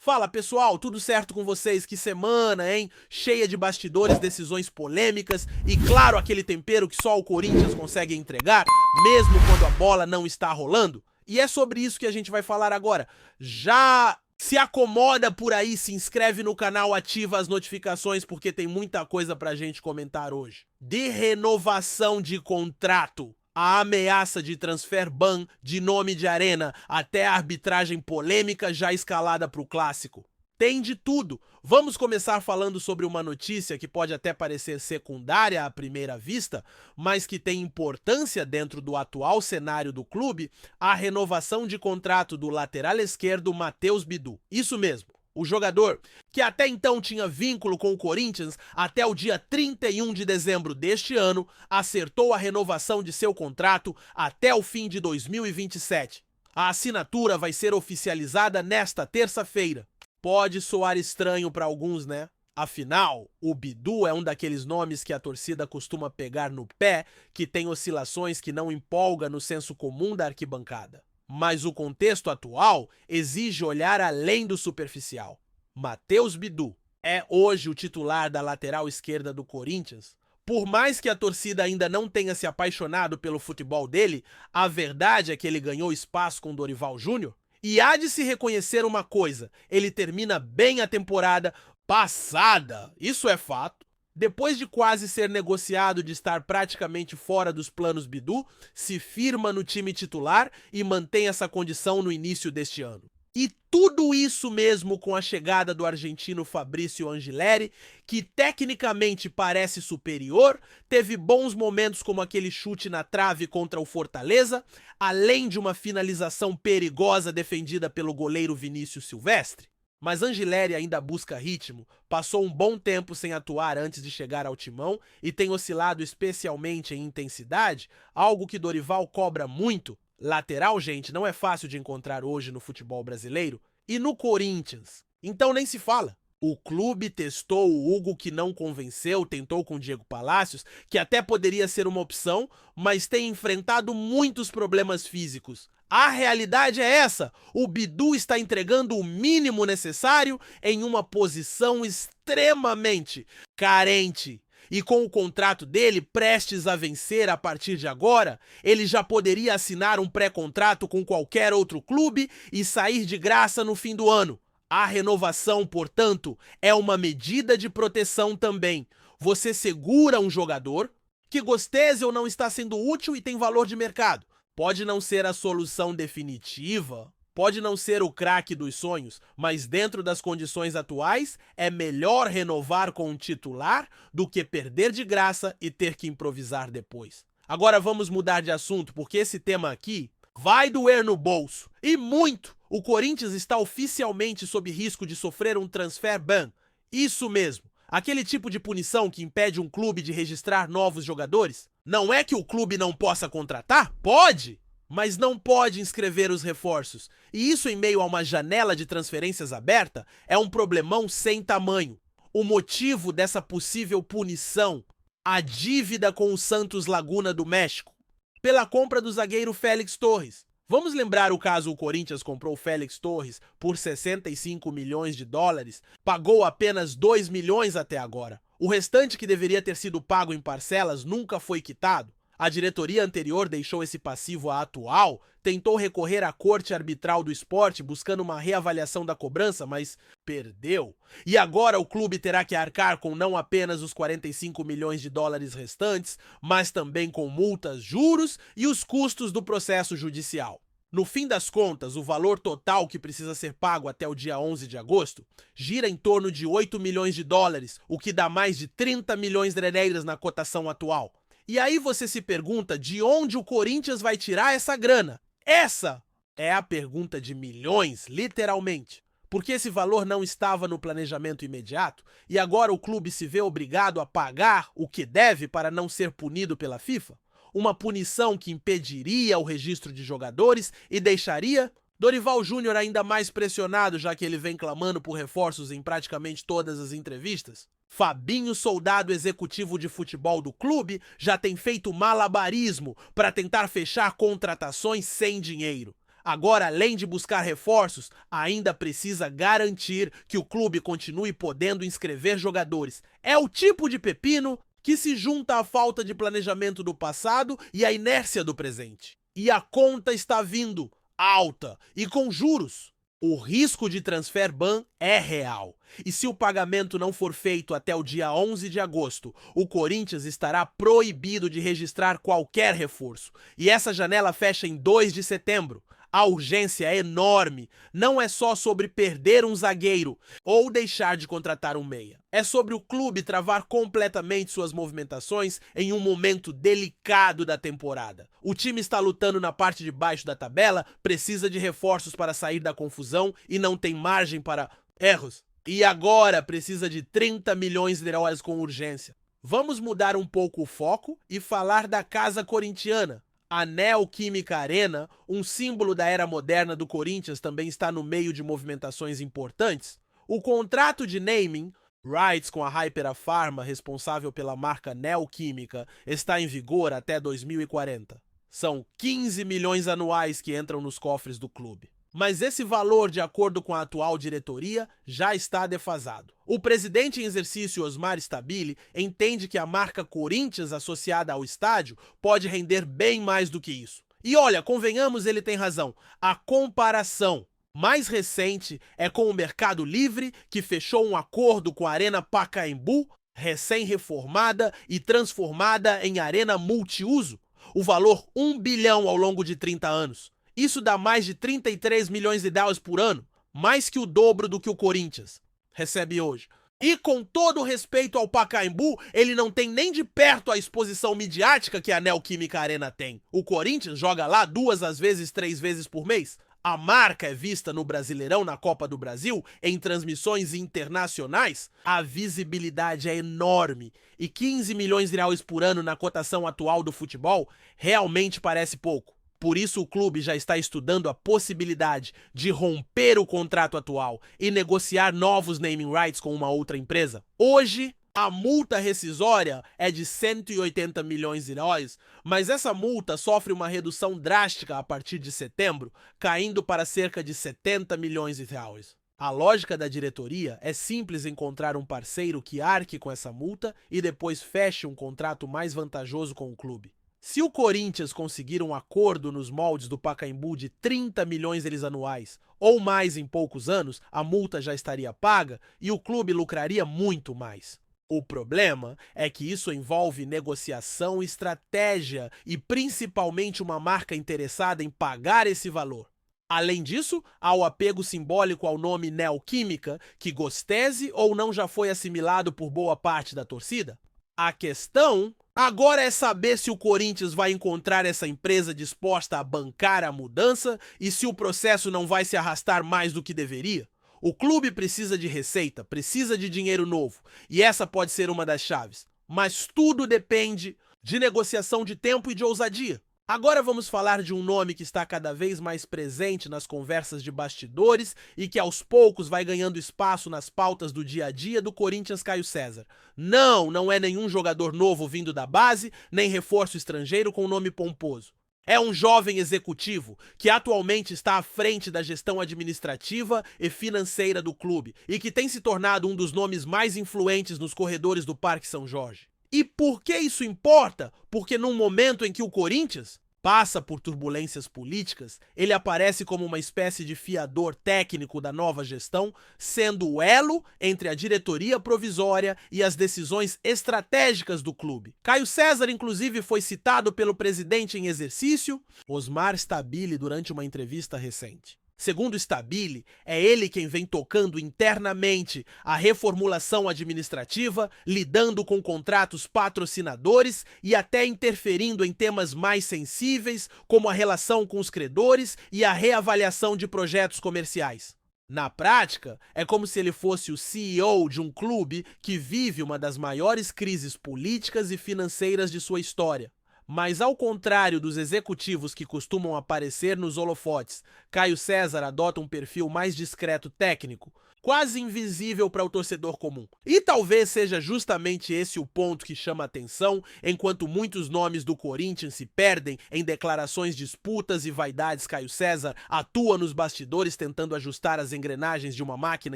Fala pessoal, tudo certo com vocês? Que semana, hein? Cheia de bastidores, decisões polêmicas e, claro, aquele tempero que só o Corinthians consegue entregar, mesmo quando a bola não está rolando. E é sobre isso que a gente vai falar agora. Já se acomoda por aí, se inscreve no canal, ativa as notificações porque tem muita coisa pra gente comentar hoje. De renovação de contrato, a ameaça de transfer ban de nome de Arena, até a arbitragem polêmica já escalada para o clássico. Tem de tudo. Vamos começar falando sobre uma notícia que pode até parecer secundária à primeira vista, mas que tem importância dentro do atual cenário do clube, a renovação de contrato do lateral esquerdo Matheus Bidu. Isso mesmo. O jogador, que até então tinha vínculo com o Corinthians até o dia 31 de dezembro deste ano, acertou a renovação de seu contrato até o fim de 2027. A assinatura vai ser oficializada nesta terça-feira. Pode soar estranho para alguns, né? Afinal, o Bidu é um daqueles nomes que a torcida costuma pegar no pé, que tem oscilações que não empolga no senso comum da arquibancada. Mas o contexto atual exige olhar além do superficial. Matheus Bidu é hoje o titular da lateral esquerda do Corinthians. Por mais que a torcida ainda não tenha se apaixonado pelo futebol dele, a verdade é que ele ganhou espaço com Dorival Júnior. E há de se reconhecer uma coisa, ele termina bem a temporada passada, isso é fato. Depois de quase ser negociado de estar praticamente fora dos planos Bidu, se firma no time titular e mantém essa condição no início deste ano. E tudo isso mesmo com a chegada do argentino Fabrício Angileri, que tecnicamente parece superior, teve bons momentos como aquele chute na trave contra o Fortaleza, além de uma finalização perigosa defendida pelo goleiro Vinícius Silvestre. Mas Angileri ainda busca ritmo, passou um bom tempo sem atuar antes de chegar ao timão e tem oscilado especialmente em intensidade, algo que Dorival cobra muito. Lateral, gente, não é fácil de encontrar hoje no futebol brasileiro. E no Corinthians? Então nem se fala. O clube testou o Hugo, que não convenceu, tentou com o Diego Palacios, que até poderia ser uma opção, mas tem enfrentado muitos problemas físicos. A realidade é essa, o Bidu está entregando o mínimo necessário em uma posição extremamente carente. E com o contrato dele prestes a vencer a partir de agora, ele já poderia assinar um pré-contrato com qualquer outro clube e sair de graça no fim do ano. A renovação, portanto, é uma medida de proteção também. Você segura um jogador que, gosteje ou não, está sendo útil e tem valor de mercado. Pode não ser a solução definitiva, pode não ser o craque dos sonhos, mas dentro das condições atuais, é melhor renovar com um titular do que perder de graça e ter que improvisar depois. Agora vamos mudar de assunto, porque esse tema aqui vai doer no bolso. E muito! O Corinthians está oficialmente sob risco de sofrer um transfer ban. Isso mesmo. Aquele tipo de punição que impede um clube de registrar novos jogadores? Não é que o clube não possa contratar? Pode! Mas não pode inscrever os reforços. E isso, em meio a uma janela de transferências aberta, é um problemão sem tamanho. O motivo dessa possível punição, a dívida com o Santos Laguna do México, pela compra do zagueiro Félix Torres. Vamos lembrar o caso: o Corinthians comprou o Félix Torres por 65 milhões de dólares, pagou apenas 2 milhões até agora. O restante, que deveria ter sido pago em parcelas, nunca foi quitado. A diretoria anterior deixou esse passivo à atual, tentou recorrer à Corte Arbitral do Esporte buscando uma reavaliação da cobrança, mas perdeu. E agora o clube terá que arcar com não apenas os 45 milhões de dólares restantes, mas também com multas, juros e os custos do processo judicial. No fim das contas, o valor total que precisa ser pago até o dia 11 de agosto gira em torno de 8 milhões de dólares, o que dá mais de 30 milhões de reais na cotação atual. E aí você se pergunta de onde o Corinthians vai tirar essa grana? Essa é a pergunta de milhões, literalmente. Porque esse valor não estava no planejamento imediato e agora o clube se vê obrigado a pagar o que deve para não ser punido pela FIFA? Uma punição que impediria o registro de jogadores e deixaria Dorival Júnior ainda mais pressionado, já que ele vem clamando por reforços em praticamente todas as entrevistas. Fabinho Soldado, executivo de futebol do clube, já tem feito malabarismo para tentar fechar contratações sem dinheiro. Agora, além de buscar reforços, ainda precisa garantir que o clube continue podendo inscrever jogadores. É o tipo de pepino que se junta à falta de planejamento do passado e à inércia do presente. E a conta está vindo alta e com juros. O risco de transfer ban é real. E se o pagamento não for feito até o dia 11 de agosto, o Corinthians estará proibido de registrar qualquer reforço. E essa janela fecha em 2 de setembro. A urgência é enorme. Não é só sobre perder um zagueiro ou deixar de contratar um meia. É sobre o clube travar completamente suas movimentações em um momento delicado da temporada. O time está lutando na parte de baixo da tabela, precisa de reforços para sair da confusão e não tem margem para erros. E agora precisa de 30 milhões de reais com urgência. Vamos mudar um pouco o foco e falar da casa corintiana. A Neoquímica Arena, um símbolo da era moderna do Corinthians, também está no meio de movimentações importantes. O contrato de naming rights com a Hypera Pharma, responsável pela marca Neoquímica, está em vigor até 2040. São 15 milhões anuais que entram nos cofres do clube. Mas esse valor, de acordo com a atual diretoria, já está defasado. O presidente em exercício, Osmar Stabile, entende que a marca Corinthians associada ao estádio pode render bem mais do que isso. E olha, convenhamos, ele tem razão. A comparação mais recente é com o Mercado Livre, que fechou um acordo com a Arena Pacaembu, recém-reformada e transformada em arena multiuso. O valor 1 bilhão ao longo de 30 anos. Isso dá mais de 33 milhões de dólares por ano, mais que o dobro do que o Corinthians recebe hoje. E com todo o respeito ao Pacaembu, ele não tem nem de perto a exposição midiática que a Neoquímica Arena tem. O Corinthians joga lá 2 às vezes, 3 vezes por mês. A marca é vista no Brasileirão, na Copa do Brasil, em transmissões internacionais. A visibilidade é enorme e 15 milhões de reais por ano na cotação atual do futebol realmente parece pouco. Por isso o clube já está estudando a possibilidade de romper o contrato atual e negociar novos naming rights com uma outra empresa. Hoje, a multa rescisória é de 180 milhões de reais, mas essa multa sofre uma redução drástica a partir de setembro, caindo para cerca de 70 milhões de reais. A lógica da diretoria é simples encontrar um parceiro que arque com essa multa e depois feche um contrato mais vantajoso com o clube. Se o Corinthians conseguir um acordo nos moldes do Pacaembu de 30 milhões anuais ou mais em poucos anos, a multa já estaria paga e o clube lucraria muito mais. O problema é que isso envolve negociação, estratégia e principalmente uma marca interessada em pagar esse valor. Além disso, há o apego simbólico ao nome Neoquímica, que gostese ou não já foi assimilado por boa parte da torcida. A questão agora é saber se o Corinthians vai encontrar essa empresa disposta a bancar a mudança e se o processo não vai se arrastar mais do que deveria. O clube precisa de receita, precisa de dinheiro novo, e essa pode ser uma das chaves. Mas tudo depende de negociação de tempo e de ousadia. Agora vamos falar de um nome que está cada vez mais presente nas conversas de bastidores e que aos poucos vai ganhando espaço nas pautas do dia a dia do Corinthians. Caio César. Não é nenhum jogador novo vindo da base, nem reforço estrangeiro com nome pomposo. É um jovem executivo que atualmente está à frente da gestão administrativa e financeira do clube e que tem se tornado um dos nomes mais influentes nos corredores do Parque São Jorge. E por que isso importa? Porque num momento em que o Corinthians passa por turbulências políticas, ele aparece como uma espécie de fiador técnico da nova gestão, sendo o elo entre a diretoria provisória e as decisões estratégicas do clube. Caio César, inclusive, foi citado pelo presidente em exercício, Osmar Stabile, durante uma entrevista recente. Segundo Stabile, é ele quem vem tocando internamente a reformulação administrativa, lidando com contratos patrocinadores e até interferindo em temas mais sensíveis, como a relação com os credores e a reavaliação de projetos comerciais. Na prática, é como se ele fosse o CEO de um clube que vive uma das maiores crises políticas e financeiras de sua história. Mas ao contrário dos executivos que costumam aparecer nos holofotes, Caio César adota um perfil mais discreto técnico, quase invisível para o torcedor comum. E talvez seja justamente esse o ponto que chama atenção, enquanto muitos nomes do Corinthians se perdem em declarações disputas e vaidades. Caio César atua nos bastidores tentando ajustar as engrenagens de uma máquina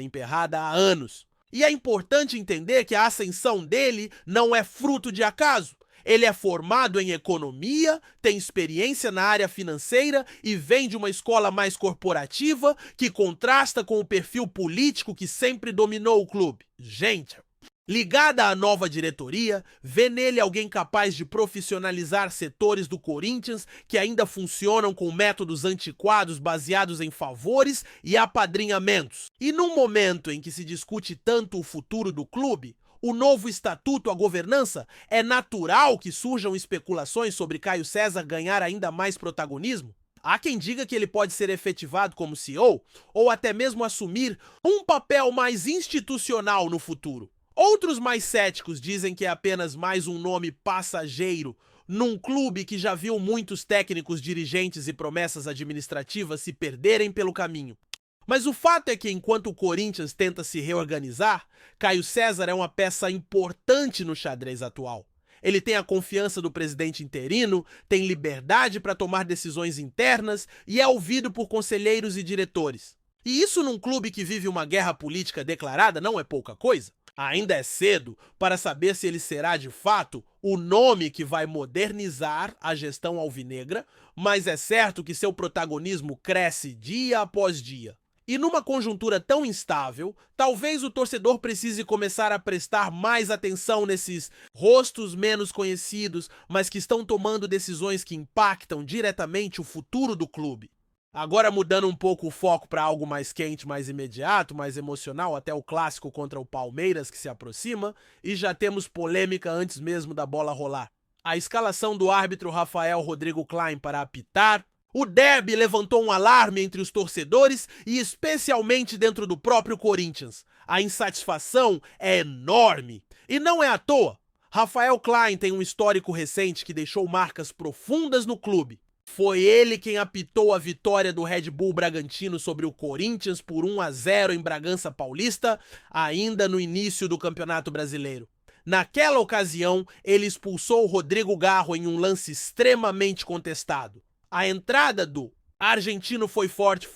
emperrada há anos. E é importante entender que a ascensão dele não é fruto de acaso. Ele é formado em economia, tem experiência na área financeira e vem de uma escola mais corporativa que contrasta com o perfil político que sempre dominou o clube. Gente, ligada à nova diretoria, vê nele alguém capaz de profissionalizar setores do Corinthians que ainda funcionam com métodos antiquados baseados em favores e apadrinhamentos. E num momento em que se discute tanto o futuro do clube, o novo estatuto, a governança, é natural que surjam especulações sobre Caio César ganhar ainda mais protagonismo? Há quem diga que ele pode ser efetivado como CEO ou até mesmo assumir um papel mais institucional no futuro. Outros mais céticos dizem que é apenas mais um nome passageiro num clube que já viu muitos técnicos, dirigentes e promessas administrativas se perderem pelo caminho. Mas o fato é que enquanto o Corinthians tenta se reorganizar, Caio César é uma peça importante no xadrez atual. Ele tem a confiança do presidente interino, tem liberdade para tomar decisões internas e é ouvido por conselheiros e diretores. E isso num clube que vive uma guerra política declarada não é pouca coisa. Ainda é cedo para saber se ele será de fato o nome que vai modernizar a gestão alvinegra, mas é certo que seu protagonismo cresce dia após dia. E numa conjuntura tão instável, talvez o torcedor precise começar a prestar mais atenção nesses rostos menos conhecidos, mas que estão tomando decisões que impactam diretamente o futuro do clube. Agora mudando um pouco o foco para algo mais quente, mais imediato, mais emocional, até o clássico contra o Palmeiras que se aproxima, e já temos polêmica antes mesmo da bola rolar. A escalação do árbitro Rafael Rodrigo Klein para apitar. O derby levantou um alarme entre os torcedores e especialmente dentro do próprio Corinthians. A insatisfação é enorme. E não é à toa. Rafael Klein tem um histórico recente que deixou marcas profundas no clube. Foi ele quem apitou a vitória do Red Bull Bragantino sobre o Corinthians por 1-0 em Bragança Paulista, ainda no início do Campeonato Brasileiro. Naquela ocasião, ele expulsou o Rodrigo Garro em um lance extremamente contestado. A entrada do argentino foi forte,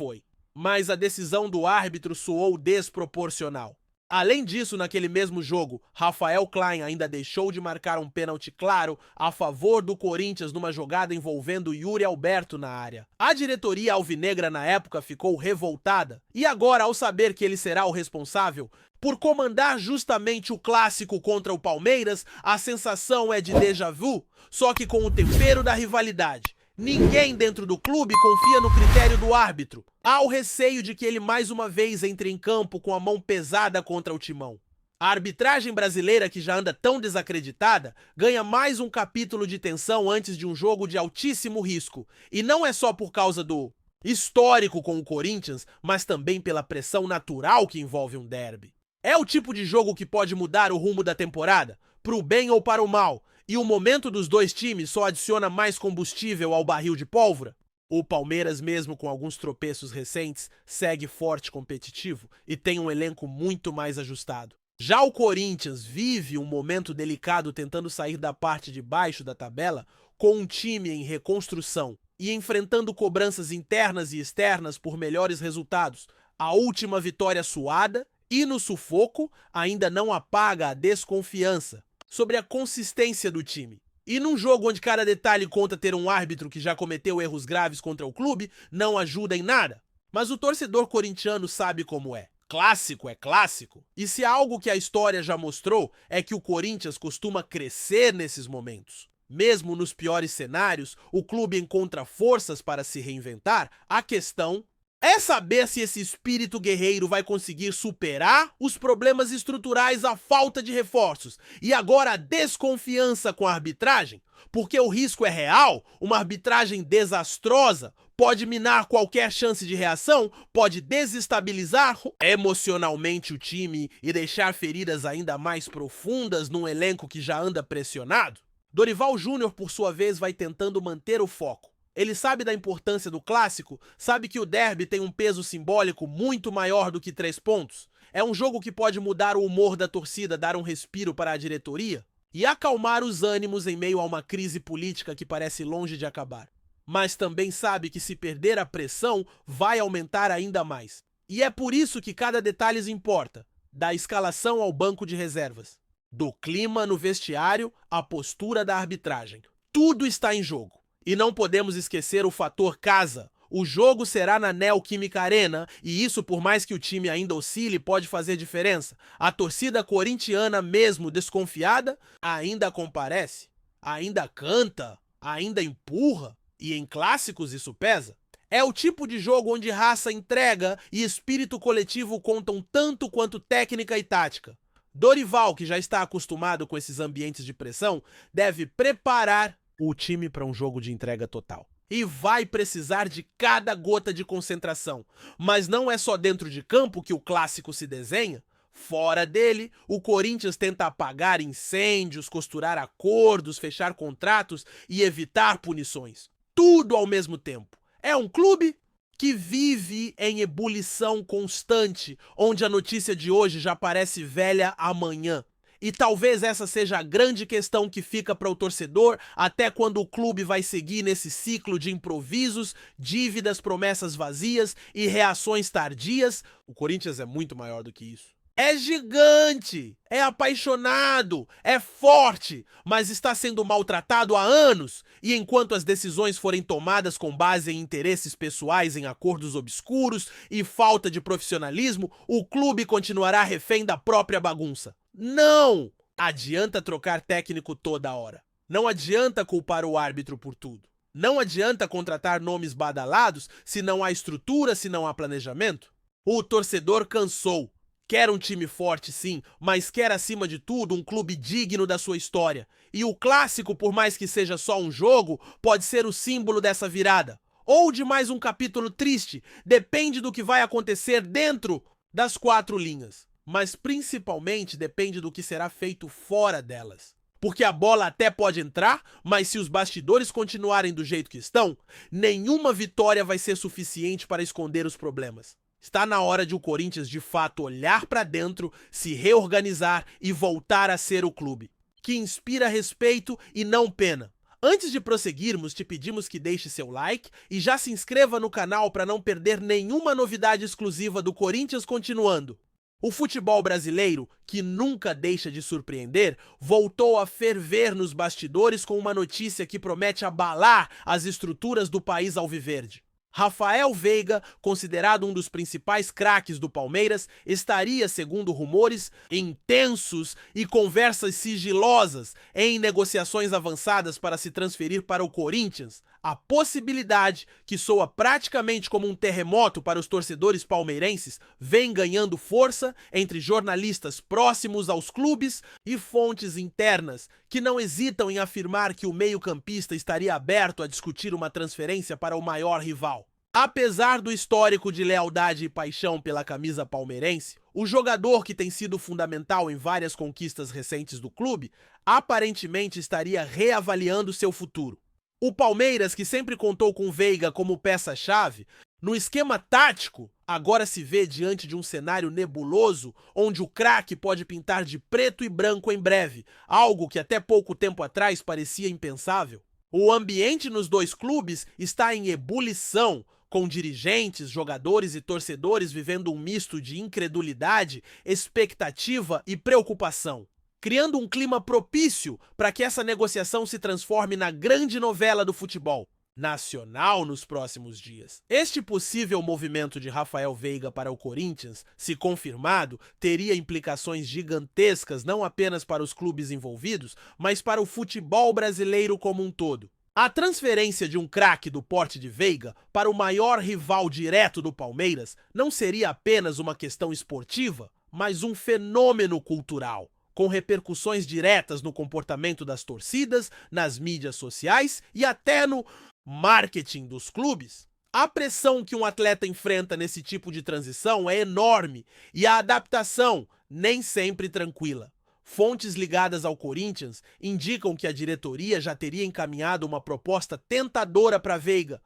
mas a decisão do árbitro soou desproporcional. Além disso, naquele mesmo jogo, Rafael Klein ainda deixou de marcar um pênalti claro a favor do Corinthians numa jogada envolvendo Yuri Alberto na área. A diretoria alvinegra na época ficou revoltada e agora, ao saber que ele será o responsável por comandar justamente o clássico contra o Palmeiras, a sensação é de déjà vu, só que com o tempero da rivalidade. Ninguém dentro do clube confia no critério do árbitro. Há o receio de que ele mais uma vez entre em campo com a mão pesada contra o timão. A arbitragem brasileira, que já anda tão desacreditada, ganha mais um capítulo de tensão antes de um jogo de altíssimo risco. E não é só por causa do histórico com o Corinthians, mas também pela pressão natural que envolve um derby. É o tipo de jogo que pode mudar o rumo da temporada, para o bem ou para o mal. E o momento dos dois times só adiciona mais combustível ao barril de pólvora? O Palmeiras, mesmo com alguns tropeços recentes, segue forte competitivo e tem um elenco muito mais ajustado. Já o Corinthians vive um momento delicado tentando sair da parte de baixo da tabela com um time em reconstrução e enfrentando cobranças internas e externas por melhores resultados. A última vitória suada e no sufoco ainda não apaga a desconfiança sobre a consistência do time. E num jogo onde cada detalhe conta ter um árbitro que já cometeu erros graves contra o clube, não ajuda em nada. Mas o torcedor corintiano sabe como é. Clássico é clássico. E se há algo que a história já mostrou, é que o Corinthians costuma crescer nesses momentos. Mesmo nos piores cenários, o clube encontra forças para se reinventar. A questão é saber se esse espírito guerreiro vai conseguir superar os problemas estruturais, a falta de reforços e agora a desconfiança com a arbitragem, porque o risco é real. Uma arbitragem desastrosa pode minar qualquer chance de reação, pode desestabilizar emocionalmente o time e deixar feridas ainda mais profundas num elenco que já anda pressionado. Dorival Júnior, por sua vez, vai tentando manter o foco. Ele sabe da importância do clássico, sabe que o derby tem um peso simbólico muito maior do que 3 pontos. É um jogo que pode mudar o humor da torcida, dar um respiro para a diretoria e acalmar os ânimos em meio a uma crise política que parece longe de acabar. Mas também sabe que se perder a pressão, vai aumentar ainda mais. E é por isso que cada detalhe importa, da escalação ao banco de reservas, do clima no vestiário à postura da arbitragem. Tudo está em jogo. E não podemos esquecer o fator casa. O jogo será na Neoquímica Arena e isso, por mais que o time ainda oscile, pode fazer diferença. A torcida corintiana, mesmo desconfiada, ainda comparece, ainda canta, ainda empurra. E em clássicos isso pesa. É o tipo de jogo onde raça, entrega e espírito coletivo contam tanto quanto técnica e tática. Dorival, que já está acostumado com esses ambientes de pressão, deve preparar o time para um jogo de entrega total. E vai precisar de cada gota de concentração. Mas não é só dentro de campo que o clássico se desenha. Fora dele, o Corinthians tenta apagar incêndios, costurar acordos, fechar contratos e evitar punições. Tudo ao mesmo tempo. É um clube que vive em ebulição constante, onde a notícia de hoje já parece velha amanhã. E talvez essa seja a grande questão que fica para o torcedor até quando o clube vai seguir nesse ciclo de improvisos, dívidas, promessas vazias e reações tardias. O Corinthians é muito maior do que isso. É gigante, é apaixonado, é forte, mas está sendo maltratado há anos. E enquanto as decisões forem tomadas com base em interesses pessoais, em acordos obscuros e falta de profissionalismo, o clube continuará refém da própria bagunça. Não adianta trocar técnico toda hora. Não adianta culpar o árbitro por tudo. Não adianta contratar nomes badalados se não há estrutura, se não há planejamento. O torcedor cansou. Quer um time forte, sim, mas quer, acima de tudo, um clube digno da sua história. E o clássico, por mais que seja só um jogo, pode ser o símbolo dessa virada. Ou de mais um capítulo triste, depende do que vai acontecer dentro das quatro linhas. Mas principalmente depende do que será feito fora delas. Porque a bola até pode entrar, mas se os bastidores continuarem do jeito que estão, nenhuma vitória vai ser suficiente para esconder os problemas. Está na hora de o Corinthians de fato olhar para dentro, se reorganizar e voltar a ser o clube que inspira respeito e não pena. Antes de prosseguirmos, te pedimos que deixe seu like e já se inscreva no canal para não perder nenhuma novidade exclusiva do Corinthians continuando. O futebol brasileiro, que nunca deixa de surpreender, voltou a ferver nos bastidores com uma notícia que promete abalar as estruturas do país alviverde. Rafael Veiga, considerado um dos principais craques do Palmeiras, estaria, segundo rumores, intensos e conversas sigilosas em negociações avançadas para se transferir para o Corinthians. A possibilidade, que soa praticamente como um terremoto para os torcedores palmeirenses, vem ganhando força entre jornalistas próximos aos clubes e fontes internas, que não hesitam em afirmar que o meio-campista estaria aberto a discutir uma transferência para o maior rival. Apesar do histórico de lealdade e paixão pela camisa palmeirense, o jogador, que tem sido fundamental em várias conquistas recentes do clube, aparentemente estaria reavaliando seu futuro. O Palmeiras, que sempre contou com Veiga como peça-chave, no esquema tático, agora se vê diante de um cenário nebuloso, onde o craque pode pintar de preto e branco em breve, algo que até pouco tempo atrás parecia impensável. O ambiente nos dois clubes está em ebulição, com dirigentes, jogadores e torcedores vivendo um misto de incredulidade, expectativa e preocupação, criando um clima propício para que essa negociação se transforme na grande novela do futebol nacional nos próximos dias. Este possível movimento de Rafael Veiga para o Corinthians, se confirmado, teria implicações gigantescas não apenas para os clubes envolvidos, mas para o futebol brasileiro como um todo. A transferência de um craque do porte de Veiga para o maior rival direto do Palmeiras não seria apenas uma questão esportiva, mas um fenômeno cultural, com repercussões diretas no comportamento das torcidas, nas mídias sociais e até no marketing dos clubes. A pressão que um atleta enfrenta nesse tipo de transição é enorme e a adaptação nem sempre tranquila. Fontes ligadas ao Corinthians indicam que a diretoria já teria encaminhado uma proposta tentadora para Veiga,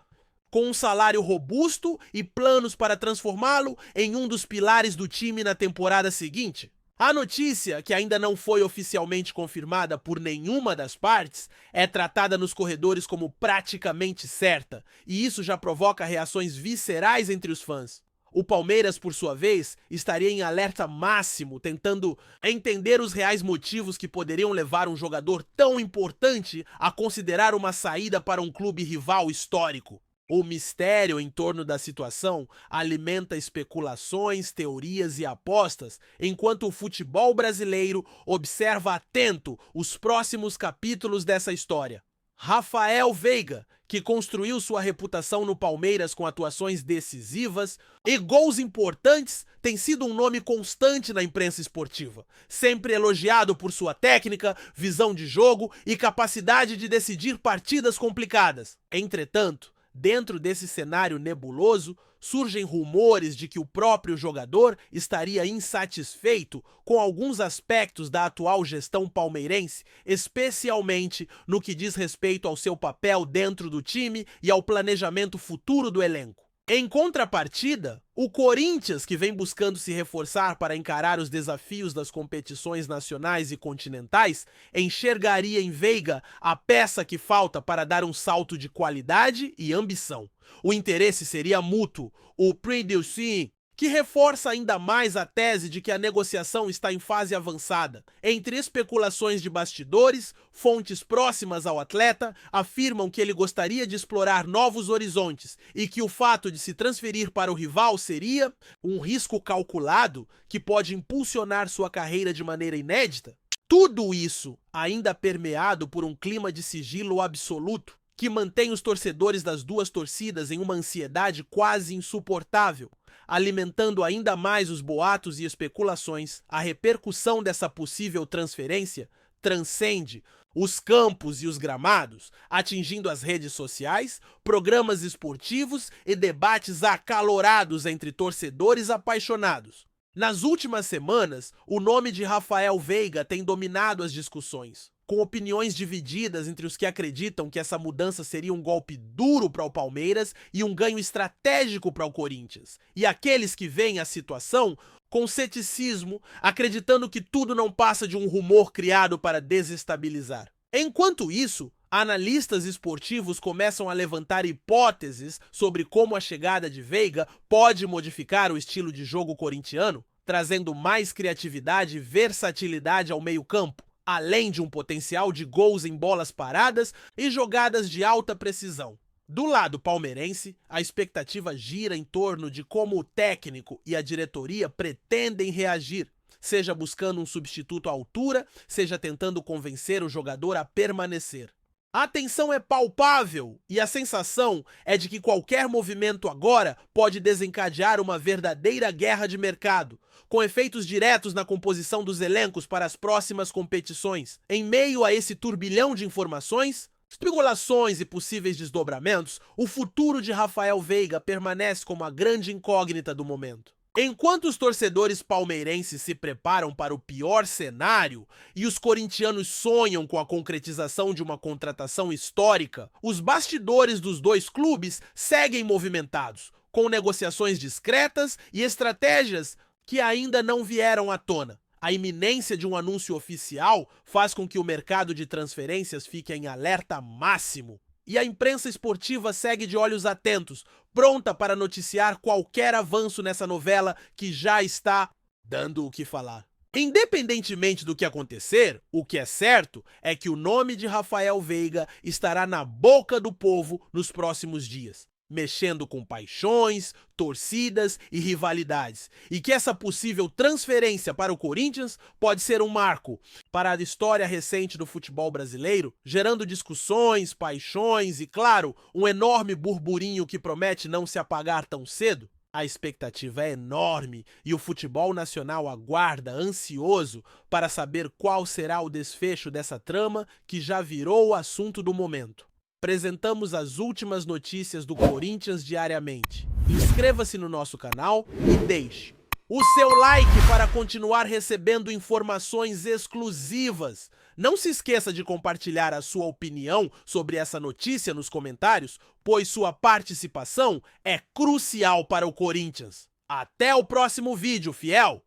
com um salário robusto e planos para transformá-lo em um dos pilares do time na temporada seguinte? A notícia, que ainda não foi oficialmente confirmada por nenhuma das partes, é tratada nos corredores como praticamente certa, e isso já provoca reações viscerais entre os fãs. O Palmeiras, por sua vez, estaria em alerta máximo, tentando entender os reais motivos que poderiam levar um jogador tão importante a considerar uma saída para um clube rival histórico. O mistério em torno da situação alimenta especulações, teorias e apostas, enquanto o futebol brasileiro observa atento os próximos capítulos dessa história. Rafael Veiga, que construiu sua reputação no Palmeiras com atuações decisivas e gols importantes, tem sido um nome constante na imprensa esportiva, sempre elogiado por sua técnica, visão de jogo e capacidade de decidir partidas complicadas. Entretanto, dentro desse cenário nebuloso, surgem rumores de que o próprio jogador estaria insatisfeito com alguns aspectos da atual gestão palmeirense, especialmente no que diz respeito ao seu papel dentro do time e ao planejamento futuro do elenco. Em contrapartida, o Corinthians, que vem buscando se reforçar para encarar os desafios das competições nacionais e continentais, enxergaria em Veiga a peça que falta para dar um salto de qualidade e ambição. O interesse seria mútuo. O Prindilcin, que reforça ainda mais a tese de que a negociação está em fase avançada. Entre especulações de bastidores, fontes próximas ao atleta afirmam que ele gostaria de explorar novos horizontes e que o fato de se transferir para o rival seria um risco calculado que pode impulsionar sua carreira de maneira inédita. Tudo isso ainda permeado por um clima de sigilo absoluto que mantém os torcedores das duas torcidas em uma ansiedade quase insuportável, alimentando ainda mais os boatos e especulações. A repercussão dessa possível transferência transcende os campos e os gramados, atingindo as redes sociais, programas esportivos e debates acalorados entre torcedores apaixonados. Nas últimas semanas, o nome de Rafael Veiga tem dominado as discussões, com opiniões divididas entre os que acreditam que essa mudança seria um golpe duro para o Palmeiras e um ganho estratégico para o Corinthians, e aqueles que veem a situação com ceticismo, acreditando que tudo não passa de um rumor criado para desestabilizar. Enquanto isso, analistas esportivos começam a levantar hipóteses sobre como a chegada de Veiga pode modificar o estilo de jogo corintiano, trazendo mais criatividade e versatilidade ao meio-campo, além de um potencial de gols em bolas paradas e jogadas de alta precisão. Do lado palmeirense, a expectativa gira em torno de como o técnico e a diretoria pretendem reagir, seja buscando um substituto à altura, seja tentando convencer o jogador a permanecer. A tensão é palpável e a sensação é de que qualquer movimento agora pode desencadear uma verdadeira guerra de mercado, com efeitos diretos na composição dos elencos para as próximas competições. Em meio a esse turbilhão de informações, especulações e possíveis desdobramentos, o futuro de Rafael Veiga permanece como a grande incógnita do momento. Enquanto os torcedores palmeirenses se preparam para o pior cenário e os corintianos sonham com a concretização de uma contratação histórica, os bastidores dos dois clubes seguem movimentados, com negociações discretas e estratégias que ainda não vieram à tona. A iminência de um anúncio oficial faz com que o mercado de transferências fique em alerta máximo. E a imprensa esportiva segue de olhos atentos, pronta para noticiar qualquer avanço nessa novela que já está dando o que falar. Independentemente do que acontecer, o que é certo é que o nome de Rafael Veiga estará na boca do povo nos próximos dias, mexendo com paixões, torcidas e rivalidades, e que essa possível transferência para o Corinthians pode ser um marco para a história recente do futebol brasileiro, gerando discussões, paixões e, claro, um enorme burburinho que promete não se apagar tão cedo. A expectativa é enorme e o futebol nacional aguarda, ansioso, para saber qual será o desfecho dessa trama que já virou o assunto do momento. Apresentamos as últimas notícias do Corinthians diariamente. Inscreva-se no nosso canal e deixe o seu like para continuar recebendo informações exclusivas. Não se esqueça de compartilhar a sua opinião sobre essa notícia nos comentários, pois sua participação é crucial para o Corinthians. Até o próximo vídeo, fiel!